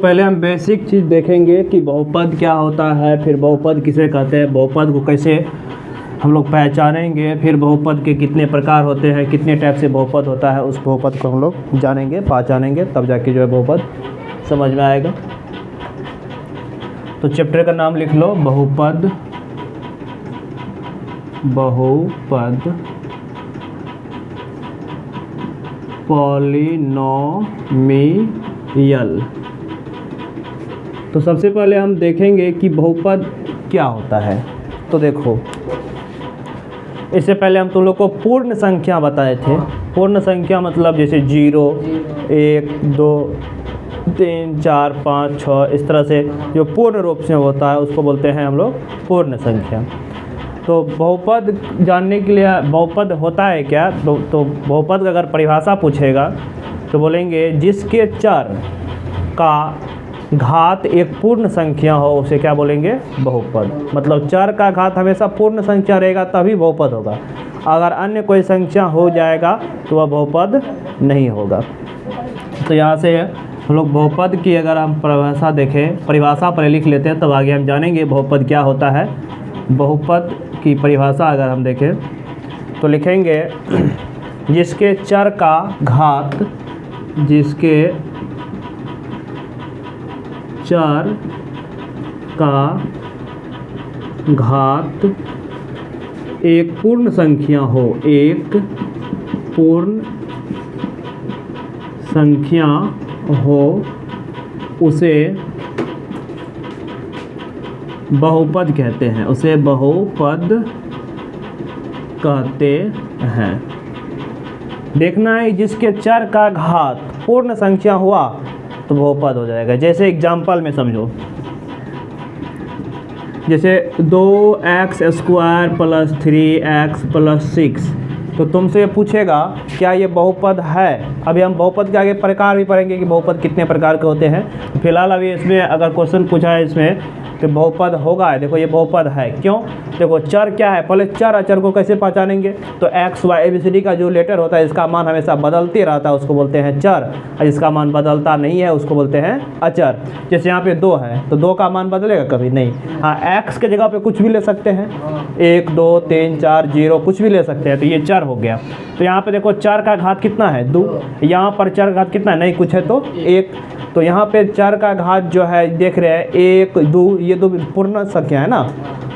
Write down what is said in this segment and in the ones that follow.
पहले हम बेसिक चीज़ देखेंगे कि बहुपद क्या होता है, फिर बहुपद किसे कहते हैं, बहुपद को कैसे हम लोग पहचानेंगे, फिर बहुपद के कितने प्रकार होते हैं, कितने टाइप से बहुपद होता है, उस बहुपद को हम लोग जानेंगे, पहचानेंगे, तब जाके जो है बहुपद समझ में आएगा। तो चैप्टर का नाम लिख लो, बहुपद। बहुपद पॉलिनोमियल। तो सबसे पहले हम देखेंगे कि बहुपद क्या होता है। तो देखो, इससे पहले हम तुम लोग को पूर्ण संख्या बताए थे। पूर्ण संख्या मतलब जैसे 0, 1, 2, 3, 4, 5, 6 इस तरह से जो पूर्ण रूप से होता है उसको बोलते हैं हम लोग पूर्ण संख्या। तो बहुपद जानने के लिए बहुपद होता है क्या, तो बहुपद का अगर परिभाषा पूछेगा तो बोलेंगे जिसके चर का घात एक पूर्ण संख्या हो उसे क्या बोलेंगे, बहुपद। मतलब चर का घात हमेशा पूर्ण संख्या रहेगा तभी बहुपद होगा, अगर अन्य कोई संख्या हो जाएगा तो वह बहुपद नहीं होगा। तो यहाँ से हम लोग बहुपद की अगर हम परिभाषा देखें, परिभाषा पर लिख लेते हैं तब आगे हम जानेंगे बहुपद क्या होता है। बहुपद की परिभाषा अगर हम देखें तो लिखेंगे जिसके चर का घात, जिसके चर का घात एक पूर्ण संख्या हो, एक पूर्ण संख्या हो, उसे बहुपद कहते हैं, उसे बहुपद कहते हैं। देखना है जिसके चर का घात पूर्ण संख्या हुआ तो बहुपद हो जाएगा। जैसे एग्जाम्पल में समझो, जैसे 2x² + 3x + 6, तो तुमसे पूछेगा क्या ये बहुपद है। अभी हम बहुपद के आगे प्रकार भी पढ़ेंगे कि बहुपद कितने प्रकार के होते हैं। फिलहाल अभी इसमें अगर क्वेश्चन पूछा है इसमें तो बहुपद होगा। देखो ये बहुपद है, क्यों? देखो चर क्या है, पहले चर अचर को कैसे पहचानेंगे, तो x y ABCD का जो लेटर होता है इसका मान हमेशा बदलते रहता है उसको बोलते हैं चर, और इसका मान बदलता नहीं है उसको बोलते हैं अचर। जैसे यहाँ पे 2 है तो 2 का मान बदलेगा कभी नहीं। हाँ, x के जगह पे कुछ भी ले सकते हैं, 1, 2, 3, 4, 0 कुछ भी ले सकते हैं, तो ये चर हो गया। तो यहाँ पे देखो चर का घात कितना है, 2। यहाँ पर चर का घात कितना है, नहीं कुछ है तो 1। तो यहाँ पे चर का घात जो है देख रहे हैं 1, 2, ये 2 पूर्ण संख्या है ना,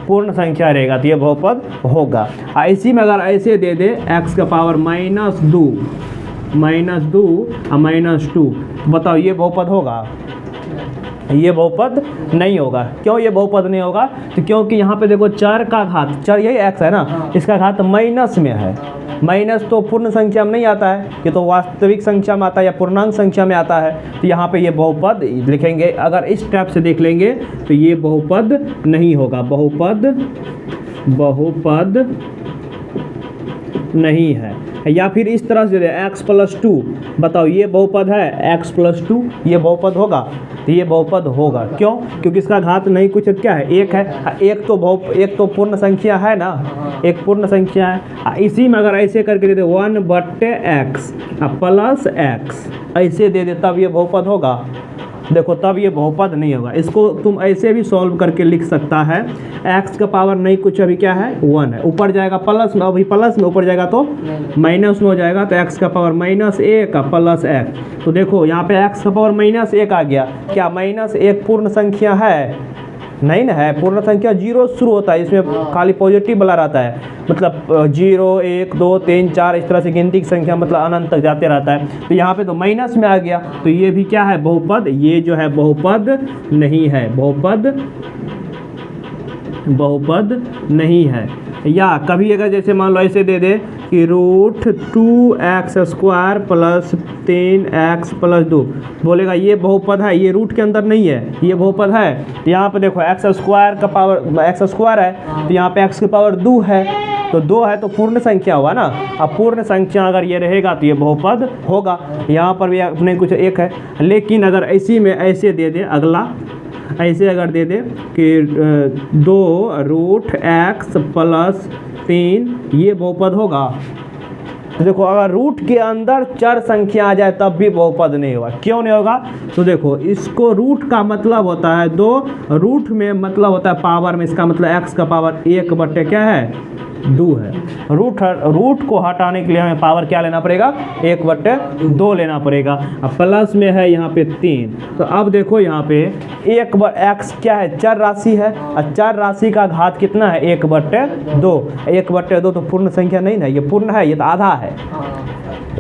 पूर्ण संख्या रहेगा तो ये बहुपद होगा। इसी में अगर ऐसे दे दे x का पावर -2 और -2, बताओ ये बहुपद होगा? ये बहुपद नहीं होगा। क्यों ये बहुपद नहीं होगा? तो क्योंकि यहाँ पे देखो चर का घात, चर यही x है ना, इसका घात माइनस में है। माइनस तो पूर्ण संख्या में नहीं आता है, ये तो वास्तविक संख्या में आता है या पूर्णांक संख्या में आता है। तो यहाँ पे ये बहुपद लिखेंगे, अगर इस टाइप से देख लेंगे तो ये बहुपद नहीं होगा, बहुपद नहीं है। या फिर इस तरह से x + 2, बताओ ये बहुपद है, x + 2 ये बहुपद होगा? तो ये बहुपद होगा। क्यों? क्योंकि इसका घात नहीं कुछ क्या है, 1 है। एक तो पूर्ण संख्या है ना, एक पूर्ण संख्या है। इसी में अगर ऐसे करके दे दे 1/x + x ऐसे दे दे तब ये बहुपद होगा। देखो तब ये बहुपद नहीं होगा। इसको तुम ऐसे भी सॉल्व करके लिख सकता है, x का पावर नहीं कुछ अभी क्या है 1 है, ऊपर जाएगा प्लस में, अभी प्लस में ऊपर जाएगा तो माइनस में हो जाएगा, तो x का पावर -1 + x। तो देखो यहाँ पे x का पावर -1 आ गया। क्या -1 पूर्ण संख्या है? नहीं ना है, पूर्ण संख्या 0 शुरू होता है, इसमें खाली पॉजिटिव वाला रहता है, मतलब 0, 1, 2, 3, 4 इस तरह से गिनती की संख्या मतलब अनंत तक जाते रहता है। तो यहाँ पे तो माइनस में आ गया, तो ये भी क्या है, बहुपद। ये जो है बहुपद नहीं है, बहुपद नहीं है। या कभी अगर जैसे मान लो ऐसे दे दे कि √2x² + 3x + 2, बोलेगा ये बहुपद है, ये रूट के अंदर नहीं है, ये बहुपद है। तो यहाँ पे देखो x² का पावर x² है, तो यहाँ पे x की पावर 2 है, तो 2 है तो पूर्ण संख्या हुआ ना। अब पूर्ण संख्या अगर ये रहेगा तो ये बहुपद होगा। यहाँ पर भी अपने कुछ 1 है, लेकिन अगर इसी में ऐसे दे दे, अगला ऐसे अगर दे दे कि 2 √x + 3 ये बहुपद होगा? तो देखो अगर रूट के अंदर चर संख्या आ जाए तब भी बहुपद नहीं होगा। क्यों नहीं होगा? तो देखो इसको रूट का मतलब होता है 2, रूट में मतलब होता है पावर में, इसका मतलब x का पावर 1 क्या है 2 है। रूट को हटाने के लिए हमें पावर क्या लेना पड़ेगा 1/2 लेना पड़ेगा। अब प्लस में है यहाँ पे 3, तो अब देखो यहाँ पे x क्या है चर राशि है, और चर राशि का घात कितना है 1/2। 1/2 तो पूर्ण संख्या नहीं ना, ये पूर्ण है, ये तो आधा है।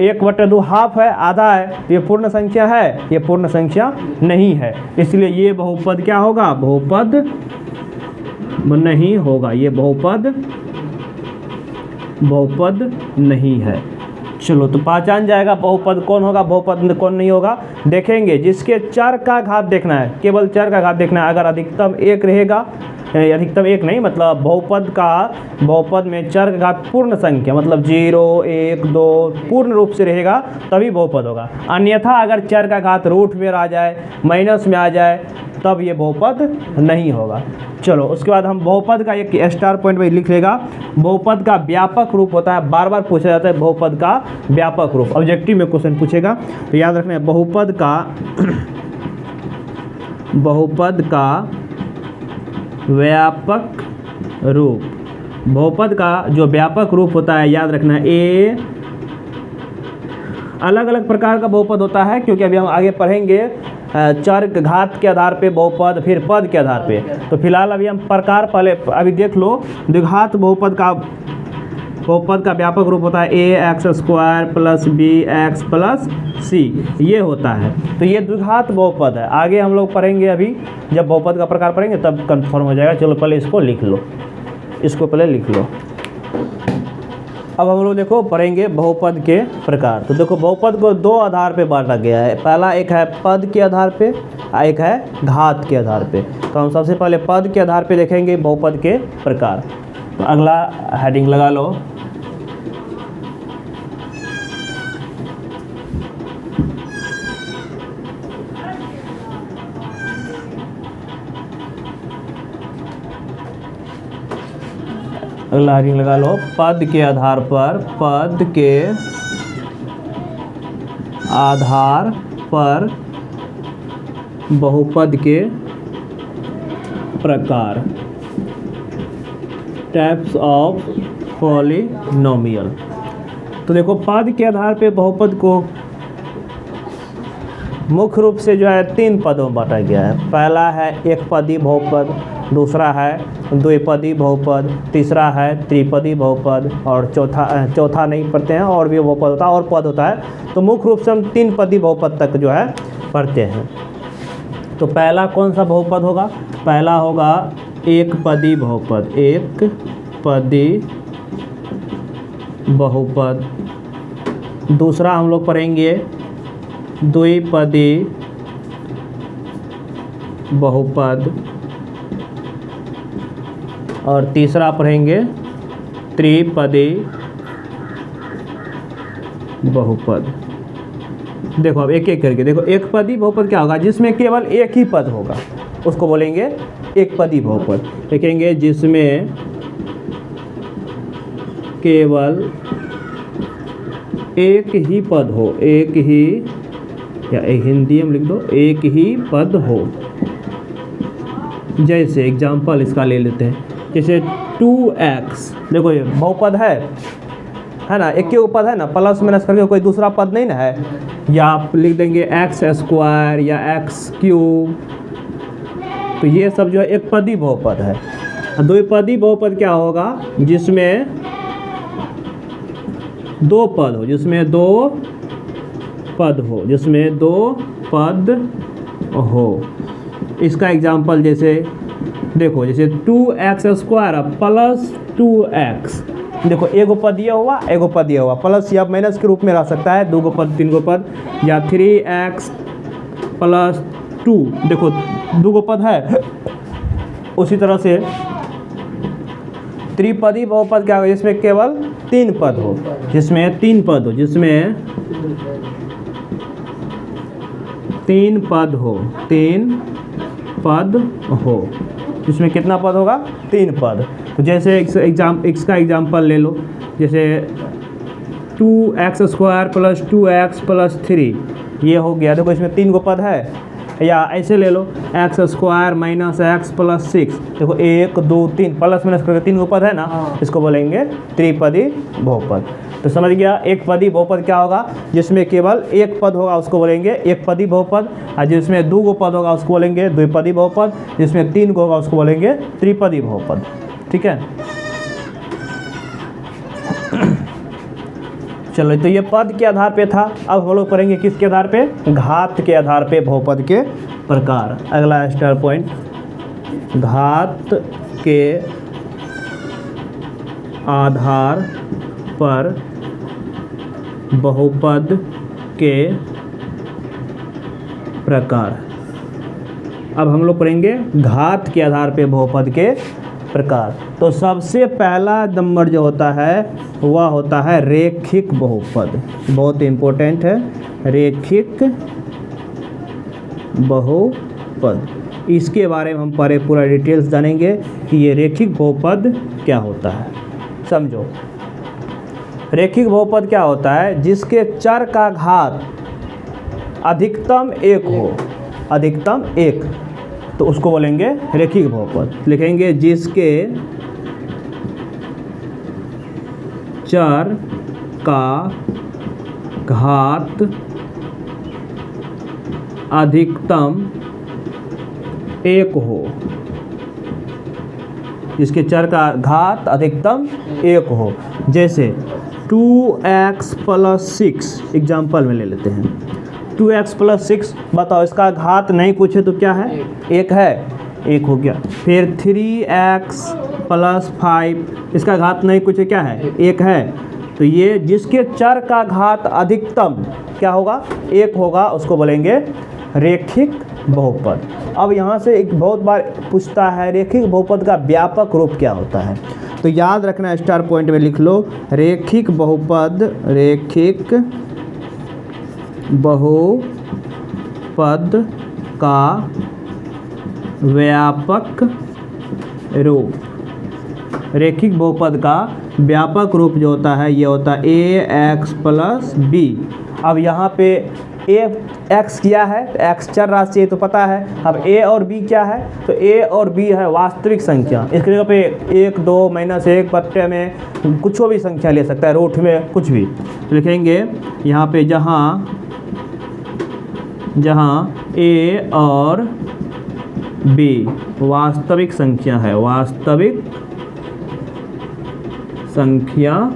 1/2 हाफ है, आधा है, ये पूर्ण संख्या है, ये पूर्ण संख्या नहीं है, इसलिए ये बहुपद क्या होगा, बहुपद नहीं होगा, ये बहुपद नहीं है। चलो तो पहचान जाएगा बहुपद कौन होगा, बहुपद कौन नहीं होगा। देखेंगे जिसके चर का घात देखना है, केवल चर का घात देखना है। अगर अधिकतम 1 रहेगा, अधिकतम 1 नहीं, मतलब बहुपद में चर का घात पूर्ण संख्या मतलब 0, 1, 2 पूर्ण रूप से रहेगा तभी बहुपद होगा। अन्यथा अगर चर का घात रूट में आ जाए, माइनस में आ जाए, तब ये बहुपद नहीं होगा। चलो उसके बाद हम बहुपद का एक स्टार पॉइंट में लिख लेगा। बहुपद का व्यापक रूप होता है, बार बार पूछा जाता है बहुपद का व्यापक रूप, ऑब्जेक्टिव में क्वेश्चन पूछेगा तो याद रखना है। बहुपद का व्यापक रूप, बहुपद का जो व्यापक रूप होता है याद रखना है। ए अलग अलग प्रकार का बहुपद होता है, क्योंकि अभी हम आगे पढ़ेंगे चर घात के आधार पे बहुपद, फिर पद के आधार पे। तो फिलहाल अभी हम प्रकार पहले अभी देख लो। द्विघात बहुपद का व्यापक रूप होता है ax² + bx + c, ये होता है। तो ये द्विघात बहुपद है। आगे हम लोग पढ़ेंगे, अभी जब बहुपद का प्रकार पढ़ेंगे तब कंफर्म हो जाएगा। चलो पहले इसको लिख लो, इसको पहले लिख लो। अब हम लोग देखो पढ़ेंगे बहुपद के प्रकार। तो देखो बहुपद को 2 आधार पे बांटा गया है। पहला एक है पद के आधार पे, एक है घात के आधार पे। तो हम सबसे पहले पद के आधार पे देखेंगे बहुपद के प्रकार। तो अगला हेडिंग लगा लो, अगला हेडिंग लगा लो, पद के आधार पर बहुपद के प्रकार, टाइप्स ऑफ पॉलिनोमियल। तो देखो पद के आधार पे बहुपद को मुख्य रूप से जो है 3 पदों में बांटा गया है। पहला है एकपदी बहुपद, दूसरा है द्विपदी बहुपद, तीसरा है त्रिपदी बहुपद, और चौथा नहीं पढ़ते हैं, और भी बहुपद होता है और पद होता है। तो मुख्य रूप से हम 3 पदी बहुपद तक जो है पढ़ते हैं। तो पहला कौन सा बहुपद होगा, पहला होगा एकपदी बहुपद, एकपदी बहुपद। दूसरा हम लोग पढ़ेंगे द्विपदी बहुपद, और तीसरा पढ़ेंगे त्रिपदी बहुपद। देखो अब एक एक करके देखो। एकपदी बहुपद क्या होगा, जिसमें केवल एक ही पद होगा, उसको बोलेंगे एकपदी बहुपद। देखेंगे जिसमें केवल एक ही पद हो, एक ही, या हिंदी में लिख दो, एक ही पद हो। जैसे एग्जाम्पल इसका ले लेते हैं, जैसे 2x, देखो ये बहुपद है ना, एक ही पद है ना, प्लस माइनस करके कोई दूसरा पद नहीं ना है। या आप लिख देंगे x² या x³। तो ये सब जो है एकपदी बहुपद है। द्विपदी बहुपद क्या होगा, जिसमें 2 पद हो, जिसमें 2 पद हो, जिसमें 2 पद हो। इसका एग्जाम्पल जैसे देखो, जैसे 2x² + 2x। देखो एगो पद ये हुआ, एगो पद ये हुआ, प्लस या माइनस के रूप में रह सकता है, 2 पद 3 पद, या 3x + 2। देखो 2 पद है। उसी तरह से त्रिपदी बहुपद क्या होगा, जिसमें केवल 3 पद हो, जिसमें 3 पद हो, जिसमें 3 पद हो, 3 पद हो, जिसमें कितना पद होगा, 3 पद। तो जैसे इसका एग्जाम्पल ले लो, जैसे 2x² प्लस 2x प्लस 3, ये हो गया। देखो इसमें 3 गो पद है, या ऐसे ले लो x² माइनस x प्लस 6। देखो 1 2 3 प्लस माइनस करके 3 गो पद है ना, इसको बोलेंगे त्रिपदी बहुपद। तो समझ गया, एक पदी बहुपद क्या होगा? जिसमें केवल एक पद होगा उसको बोलेंगे एक पदी बहुपद, और जिसमें 2 गो पद होगा उसको बोलेंगे द्विपदी बहुपद, जिसमें 3 गो होगा उसको बोलेंगे त्रिपदी बहुपद। ठीक है, चलो तो ये पद के आधार पे था। अब हम लोग पढ़ेंगे किसके आधार पे? घात के आधार पे बहुपद के प्रकार। अगला स्टार पॉइंट, घात के आधार पर बहुपद के प्रकार। अब हम लोग पढ़ेंगे घात के आधार पे बहुपद के प्रकार। तो सबसे पहला नंबर जो होता है वह होता है रेखिक बहुपद। बहुत इम्पोर्टेंट है, रेखिक बहुपद। इसके बारे में हम पूरा डिटेल्स जानेंगे कि ये रेखिक बहुपद क्या होता है। समझो, रेखिक बहुपद क्या होता है? जिसके चर का घात अधिकतम 1 हो, अधिकतम 1, तो उसको बोलेंगे रेखिक बहुपद। लिखेंगे जिसके चर का घात अधिकतम 1 हो, जिसके चर का घात अधिकतम 1 हो। जैसे 2x प्लस 6 एग्जाम्पल में ले लेते हैं। 2x प्लस 6, बताओ इसका घात नहीं पूछे तो क्या है? 1 है, 1 हो गया। फिर 3x प्लस 5, इसका घात नहीं पूछे क्या है? 1 है। तो ये जिसके चर का घात अधिकतम क्या होगा? 1 होगा, उसको बोलेंगे रेखिक बहुपद। अब यहाँ से एक बहुत बार पूछता है रेखिक बहुपद का व्यापक रूप क्या होता है, तो याद रखना, स्टार पॉइंट में लिख लो, रेखिक बहुपद, रेखिक बहुपद का व्यापक रूप। रेखिक बहुपद का व्यापक रूप जो होता है ये होता है ax प्लस बी। अब यहाँ पे x क्या है? x चर राशि है तो पता है। अब a और b क्या है? तो a और b है वास्तविक संख्या। इसके जगह पे 1 2 -1 बट्टे में कुछ भी संख्या ले सकता है, रूट में कुछ भी। तो लिखेंगे यहाँ पे जहाँ a और b वास्तविक संख्या है, वास्तविक संख्या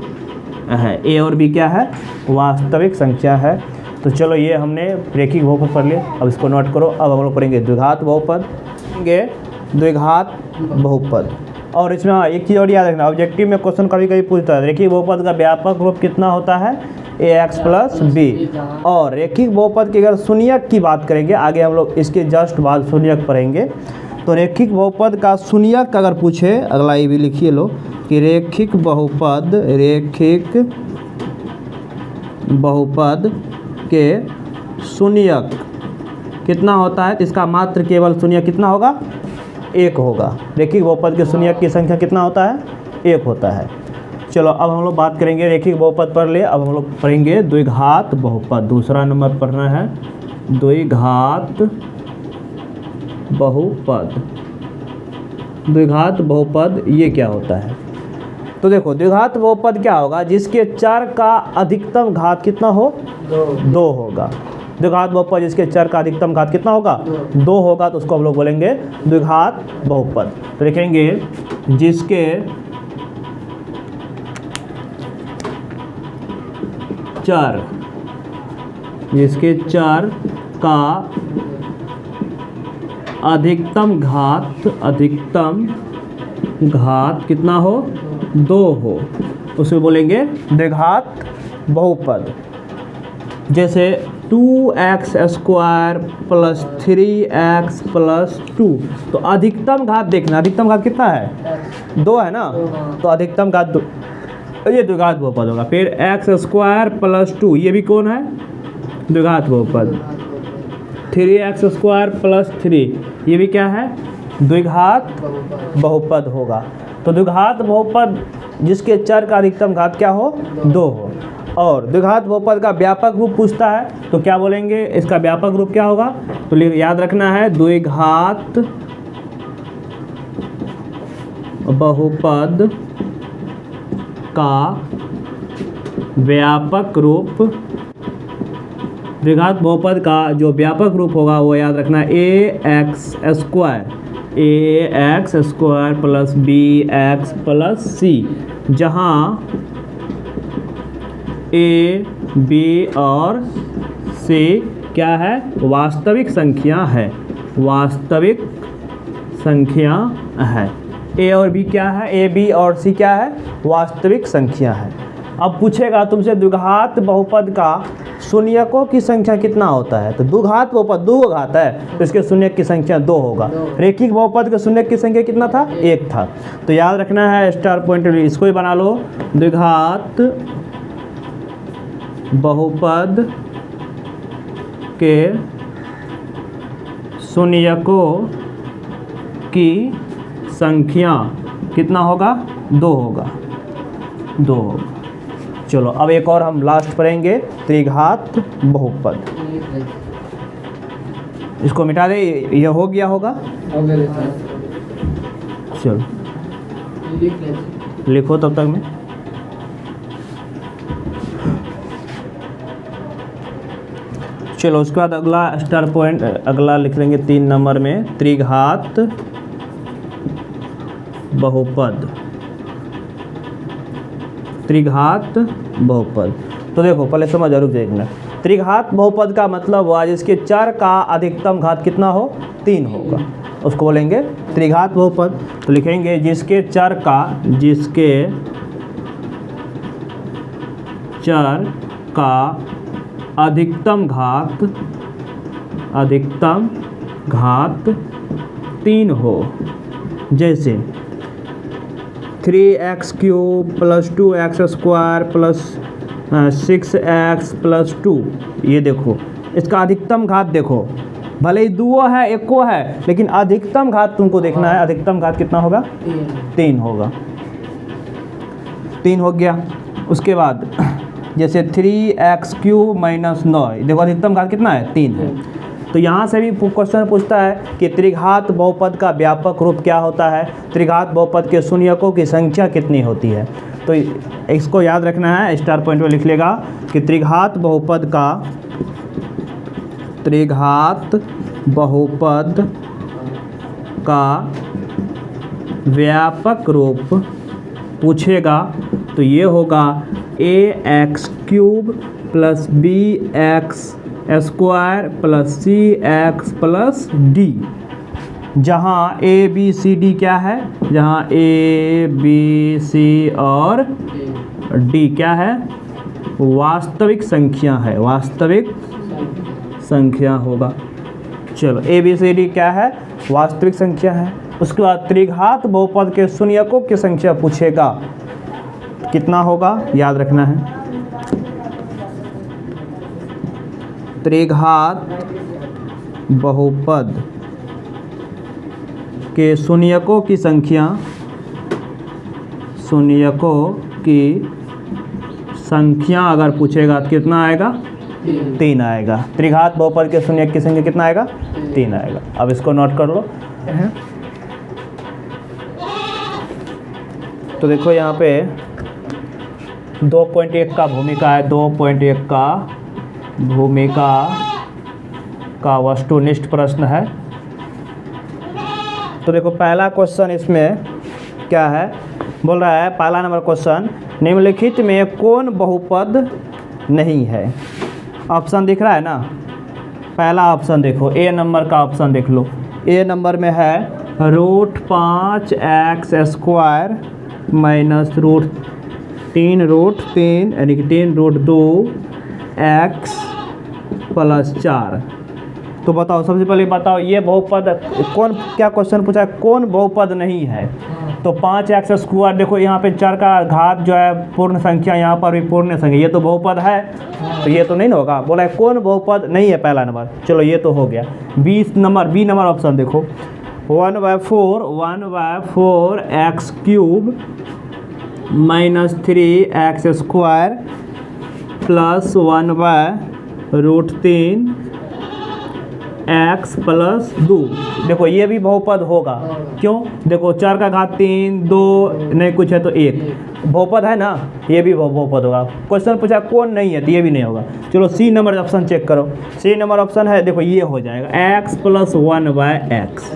है। a और b क्या है? वास्तविक संख्या है। तो चलो ये हमने रेखिक बहुपद पढ़ लिया, अब इसको नोट करो। अब हम लोग पढ़ेंगे द्विघात बहुपद, द्विघात बहुपद। और इसमें हाँ एक चीज़ और याद रखना, ऑब्जेक्टिव में क्वेश्चन कभी कभी पूछता है रेखिक बहुपद का व्यापक रूप कितना होता है? ax plus b. और रेखिक बहुपद की अगर शून्यक की बात करेंगे, आगे हम लोग इसके जस्ट बाद शून्यक पढ़ेंगे। तो रेखिक बहुपद का शून्यक अगर पूछे, अगला ये भी लिखिए लो कि रेखिक बहुपद, रेखिक बहुपद के शून्यक कितना होता है? इसका मात्र केवल शून्यक कितना होगा? 1 होगा। रेखिक बहुपद के शून्यक की संख्या कितना होता है? 1 होता है। चलो अब हम लोग बात करेंगे, रेखिक बहुपद पढ़ लिए, अब हम लोग पढ़ेंगे द्विघात बहुपद। दूसरा नंबर पढ़ना है द्विघात बहुपद। द्विघात बहुपद ये क्या होता है? तो देखो द्विघात बहुपद क्या होगा? जिसके चर का अधिकतम घात कितना हो? 2 होगा। द्विघात बहुपद जिसके चर का अधिकतम घात कितना होगा? 2 होगा, तो उसको हम लोग बोलेंगे द्विघात बहुपद। तो लिखेंगे जिसके चर का अधिकतम घात कितना हो? 2 हो, उसे बोलेंगे द्विघात बहुपद। जैसे 2x² प्लस 3x प्लस 2, तो अधिकतम घात देखना, अधिकतम घात कितना है? 2 है ना, तो अधिकतम घात 2, ये द्विघात बहुपद होगा। फिर x² प्लस 2, ये भी कौन है? द्विघात बहुपद। 3x² प्लस 3, ये भी क्या है? द्विघात बहुपद होगा। तो द्विघात बहुपद जिसके चर का अधिकतम घात क्या हो? 2 हो। और द्विघात बहुपद का व्यापक रूप पूछता है तो क्या बोलेंगे, इसका व्यापक रूप क्या होगा, तो याद रखना है द्विघात बहुपद का व्यापक रूप, द्विघात बहुपद का जो व्यापक रूप होगा वो याद रखना है ax square plus bx plus c, जहाँ a b और c क्या है, वास्तविक संख्या है, वास्तविक संख्या है। a और b क्या है, a b और c क्या है, वास्तविक संख्या है। अब पूछेगा तुमसे द्विघात बहुपद का शून्यकों की संख्या कितना होता है, तो द्विघात बहुपद दो घात है तो इसके शून्यक की संख्या 2 होगा। रेखिक बहुपद के शून्यक की संख्या कितना था, 1 था। तो याद रखना है स्टार पॉइंट, इसको ही बना लो, द्विघात बहुपद के शून्यकों की संख्या कितना होगा, 2 होगा, 2 होगा। चलो अब एक और हम लास्ट पढ़ेंगे, त्रिघात बहुपद। इसको मिटा दे, ये हो गया होगा। चलो लिखो तब तक में। चलो उसके बाद अगला स्टार पॉइंट, अगला लिख लेंगे 3 नंबर में, त्रिघात बहुपद, त्रिघात बहुपद। तो देखो पहले समझ रुक जाइए, त्रिघात बहुपद का मतलब हुआ जिसके चर का अधिकतम घात कितना हो, 3 होगा, उसको बोलेंगे त्रिघात बहुपद। तो लिखेंगे जिसके चर का अधिकतम घात 3 हो, जैसे 3x cube plus 2x square plus 6x plus 2। ये देखो इसका अधिकतम घात देखो, भले ही 2 है 1 है, लेकिन अधिकतम घात तुमको देखना है, अधिकतम घात कितना होगा, 3 होगा, 3 हो गया। उसके बाद जैसे 3x क्यूब माइनस 9, देखो अधिकतम घात कितना है, 3 है। तो यहाँ से भी क्वेश्चन पूछता है कि त्रिघात बहुपद का व्यापक रूप क्या होता है, त्रिघात बहुपद के शून्यकों की संख्या कितनी होती है। तो इसको याद रखना है, स्टार पॉइंट में लिख लेगा कि त्रिघात बहुपद का व्यापक रूप पूछेगा तो ये होगा ax cube plus bx square plus cx plus d, जहाँ a b c d क्या है, जहाँ a b c और d क्या है, वास्तविक संख्या है, वास्तविक संख्या होगा। चलो a b c d क्या है, वास्तविक संख्या है। उसके बाद त्रिघात बहुपद के शून्यकों की संख्या पूछेगा, कितना होगा, याद रखना है, त्रिघात बहुपद के शून्यकों की संख्या अगर पूछेगा तो कितना आएगा, 3 आएगा। त्रिघात बहुपद के शून्यक की संख्या कितना आएगा, 3 आएगा। अब इसको नोट कर लो। तो देखो यहाँ पे 2.1 का भूमिका है, 2.1 का भूमिका का वस्तुनिष्ठ प्रश्न है। तो देखो पहला क्वेश्चन इसमें क्या है, बोल रहा है पहला नंबर क्वेश्चन, निम्नलिखित में कौन बहुपद नहीं है। ऑप्शन दिख रहा है ना, पहला ऑप्शन देखो, ए नंबर का ऑप्शन देख लो। ए नंबर में है √5x स्क्वायर माइनस √3 यानी कि 3√2x प्लस 4। तो बताओ, सबसे पहले बताओ ये बहुपद कौन, क्या क्वेश्चन पूछा है, कौन बहुपद नहीं है। तो 5x स्क्वायर, देखो यहाँ पे 4 का घात जो है पूर्ण संख्या, यहाँ पर भी पूर्ण संख्या, ये तो बहुपद है, तो ये तो नहीं ना होगा। बोला है कौन बहुपद नहीं है, पहला नंबर, चलो ये तो हो गया। बी नंबर ऑप्शन देखो, 1/4 x³ minus 3x square plus 1/√3 x plus 2। देखो ये भी बहुपद होगा, क्यों? देखो 4 का घात 3, 2 नहीं कुछ है तो 1 बहुपद है ना, ये भी बहुपद होगा। क्वेश्चन पूछा कौन नहीं है तो ये भी नहीं होगा। चलो सी नंबर ऑप्शन चेक करो। सी नंबर ऑप्शन है, देखो ये हो जाएगा x प्लस 1/x,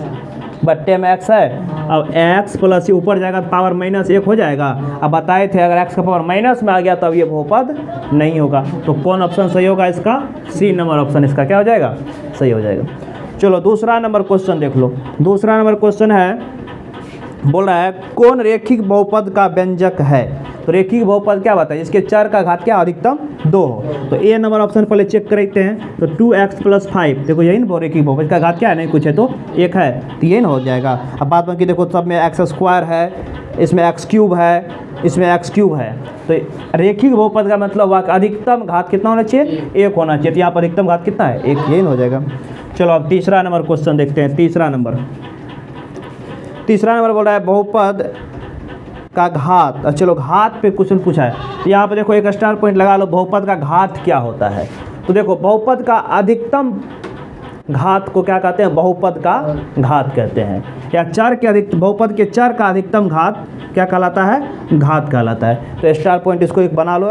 बट्टे में x है। अब x प्लस ऊपर जाएगा तो पावर -1 हो जाएगा। अब बताए थे अगर x का पावर माइनस में आ गया तब ये बहुपद नहीं होगा। तो कौन ऑप्शन सही होगा इसका? सी नंबर ऑप्शन इसका क्या हो जाएगा? सही हो जाएगा। चलो दूसरा नंबर क्वेश्चन देख लो। दूसरा नंबर क्वेश्चन है, बोल रहा है कौन रेखिक बहुपद का व्यंजक है? तो रेखिक बहुपद क्या बताए? इसके चर का घात क्या अधिकतम 2 हो। तो ए नंबर ऑप्शन पहले चेक करते हैं। तो 2x प्लस 5, देखो यही ना रेखिक बहुपद, इसका घात क्या है? नहीं कुछ है तो 1 है, तो ये ना हो जाएगा। अब बात बाकी देखो सब में x² है, इसमें x³ है, इसमें x³ है। तो रेखिक बहुपद का मतलब हुआ अधिकतम घात कितना होना चाहिए? 1 होना चाहिए। तो यहाँ पर अधिकतम घात कितना है? 1, यही ना हो जाएगा। चलो अब तीसरा नंबर क्वेश्चन देखते हैं। तीसरा नंबर बोल रहा है बहुपद का घात। चलो घात पे क्वेश्चन पूछा है, तो यहाँ पे देखो एक स्टार पॉइंट लगा लो। बहुपद का घात क्या होता है? तो देखो बहुपद का अधिकतम घात को क्या कहते हैं? बहुपद का घात कहते हैं। या चर के बहुपद के चर का अधिकतम घात क्या कहलाता है? घात कहलाता है। तो स्टार पॉइंट इसको एक बना लो,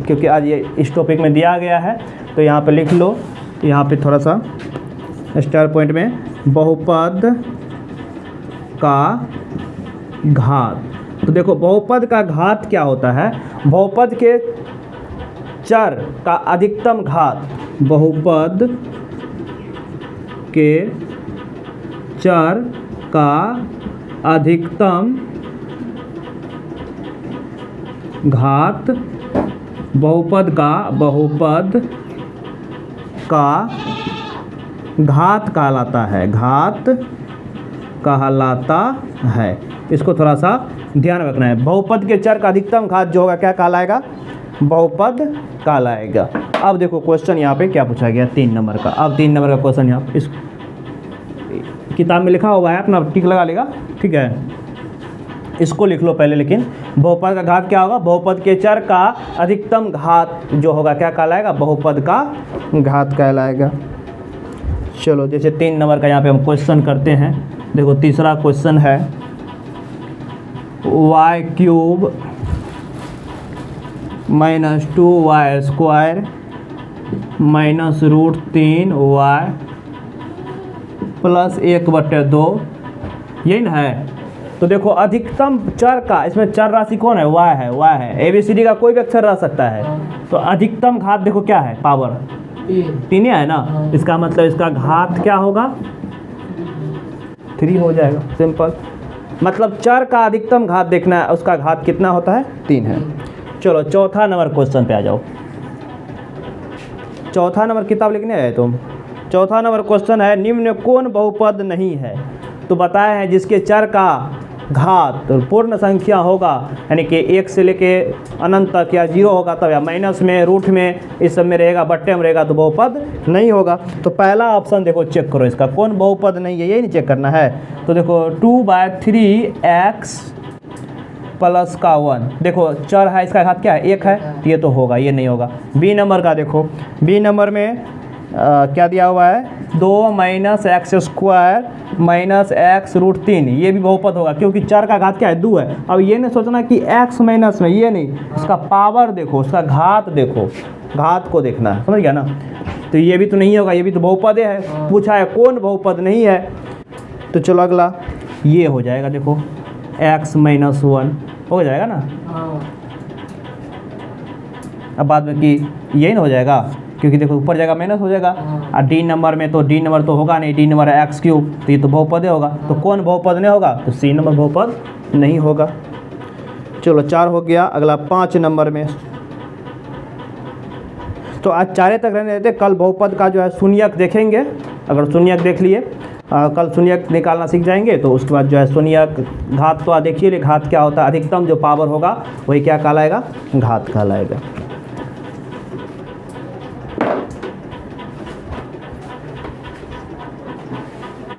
क्योंकि आज ये इस टॉपिक में दिया गया है। तो यहाँ पे लिख लो, यहाँ पे थोड़ा सा स्टार पॉइंट में बहुपद का घात। तो देखो बहुपद का घात क्या होता है? बहुपद के चर का अधिकतम घात, बहुपद के चर का अधिकतम घात बहुपद का घात कहलाता है। घात कहलाता है। इसको थोड़ा सा ध्यान रखना है। बहुपद के चर का अधिकतम घात जो होगा क्या कहलाएगा? बहुपद कहलाएगा। अब देखो क्वेश्चन यहाँ पे क्या पूछा गया? 3 नंबर का। अब 3 नंबर का क्वेश्चन यहाँ इस किताब में लिखा हुआ है, अपना टिक लगा लेगा, ठीक है। इसको लिख लो पहले। लेकिन बहुपद का घात क्या होगा? बहुपद के चर का अधिकतम घात जो होगा क्या कहलाएगा? बहुपद का घात कहलाएगा। चलो जैसे 3 नंबर का यहाँ पे हम क्वेश्चन करते हैं। देखो तीसरा क्वेश्चन है y³ - 2y² -√3y प्लस 1/2, यही ना है। तो देखो अधिकतम चर का, इसमें चर राशि कौन है? y है। ABCD का कोई भी अक्षर रह सकता है। तो अधिकतम घात देखो क्या है? पावर 3 है ना। इसका मतलब इसका घात क्या होगा? 3 हो जाएगा, सिंपल। मतलब चर का अधिकतम घात देखना है, उसका घात कितना होता है? 3 है। चलो चौथा नंबर क्वेश्चन पे आ जाओ। चौथा नंबर किताब लिखने आए तुम। चौथा नंबर क्वेश्चन है निम्न कौन बहुपद नहीं है? तो बताया है जिसके चर का घात पूर्ण संख्या होगा, यानी कि 1 से लेके अनंत तक, या 0 होगा तब, या माइनस में, रूट में, इस सब में रहेगा, बट्टे में रहेगा, तो बहुपद नहीं होगा। तो पहला ऑप्शन देखो चेक करो, इसका कौन बहुपद नहीं है, यही नहीं चेक करना है। तो देखो 2/3x प्लस का 1, देखो चर है, इसका घात क्या है? 1 है, तो ये तो होगा, ये नहीं होगा। बी नंबर का देखो, बी नंबर में क्या दिया हुआ है? 2 - x² - x√3, ये भी बहुपद होगा क्योंकि चर का घात क्या है? 2 है। अब ये नहीं सोचना कि x माइनस में, ये नहीं, उसका पावर देखो, उसका घात देखो, घात को देखना है, समझ गया ना। तो ये भी तो नहीं होगा, ये भी तो बहुपद है। पूछा है कौन बहुपद नहीं है। तो चलो अगला ये हो जाएगा, देखो x - 1 हो जाएगा ना। अब बाद में कि यही ना हो जाएगा, क्योंकि देखो ऊपर जाएगा माइनस हो जाएगा। और डी नंबर में तो डी नंबर तो होगा नहीं, डी नंबर है x³, तो ये तो बहुपद होगा। तो कौन बहुपद नहीं होगा? तो सी नंबर बहुपद नहीं होगा। चलो 4 हो गया। अगला 5 नंबर में, तो आज 4 तक रहने देते। कल बहुपद का जो है शून्यक देखेंगे। अगर शून्यक देख लिए, कल शून्यक निकालना सीख जाएंगे, तो उसके बाद जो है शून्यक घात तो देखिए, घात क्या होता है? अधिकतम जो पावर होगा वही क्या कहलाएगा? घात कहलाएगा।